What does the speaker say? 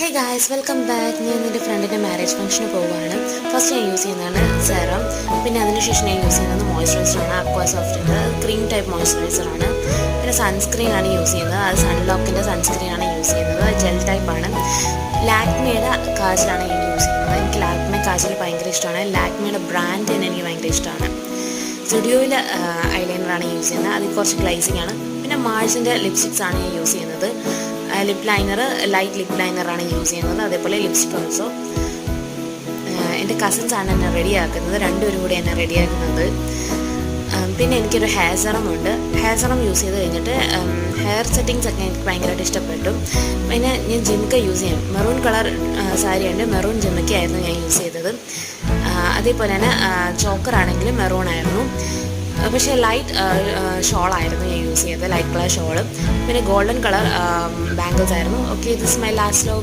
Hey guys, welcome back. ഞാൻ എൻ്റെ ഫ്രണ്ടിൻ്റെ മാരേജ് ഫംഗ്ഷന് പോവുകയാണ്. ഫസ്റ്റ് ഞാൻ യൂസ് ചെയ്യുന്നതാണ് സെറം. പിന്നെ അതിനുശേഷം ഞാൻ യൂസ് ചെയ്യുന്നത് മോയ്സ്ചറൈസറാണ്. അക്വാസോഫ്റ്റിൻ്റെ ക്രീം ടൈപ്പ് മോയ്സ്ചറൈസറാണ്. പിന്നെ സൺസ്ക്രീനാണ് യൂസ് ചെയ്യുന്നത്. അത് സൺലോക്കിൻ്റെ സൺസ്ക്രീനാണ് യൂസ് ചെയ്യുന്നത്. അത് ജെൽ ടൈപ്പാണ്. ലാക്മിയുടെ കാജലാണ് ഞാൻ യൂസ് ചെയ്യുന്നത്. എനിക്ക് ലാക്മി കാജൽ ഭയങ്കര ഇഷ്ടമാണ്. ലാക്മിയുടെ ബ്രാൻഡ് തന്നെ എനിക്ക് ഭയങ്കര ഇഷ്ടമാണ്. സ്റ്റുഡിയോയിൽ ഐലൈനറാണ് യൂസ് ചെയ്യുന്നത്. അതിൽ കുറച്ച് ഗ്ലൈസിങ് ആണ്. പിന്നെ മാഴ്സിൻ്റെ ലിപ്സ്റ്റിക്സാണ് ഞാൻ യൂസ് ചെയ്യുന്നത്. ലിപ് ലൈനർ ലൈറ്റ് ലിപ് ലൈനറാണ് യൂസ് ചെയ്യുന്നത്. അതേപോലെ ലിപ്സ്റ്റിക് ഓൾസോ. എൻ്റെ കസിൻസാണ് എന്നെ റെഡിയാക്കുന്നത്. രണ്ടുപേരും കൂടി എന്നെ റെഡിയാക്കുന്നത്. പിന്നെ എനിക്കൊരു ഹെയർ സെറം ഉണ്ട്. ഹെയർ സെറം യൂസ് ചെയ്ത് കഴിഞ്ഞിട്ട് ഹെയർ സെറ്റിങ്സ് ഒക്കെ എനിക്ക് ഭയങ്കരമായിട്ട് ഇഷ്ടപ്പെട്ടു. പിന്നെ ഞാൻ ജിമിക്ക യൂസ് ചെയ്യും. മെറൂൺ കളർ സാരിയുണ്ട്. മെറൂൺ ജിമിക്കയായിരുന്നു ഞാൻ യൂസ് ചെയ്തത്. അതേപോലെ തന്നെ ചോക്കറാണെങ്കിലും മെറൂൺ ആയിരുന്നു. പക്ഷേ ലൈറ്റ് ഷോളായിരുന്നു ഞാൻ യൂസ് ചെയ്തത്. Light colour shawl. പിന്നെ ഗോൾഡൻ കളർ ബാംഗിൾസ് ആയിരുന്നു. Okay, this my last law.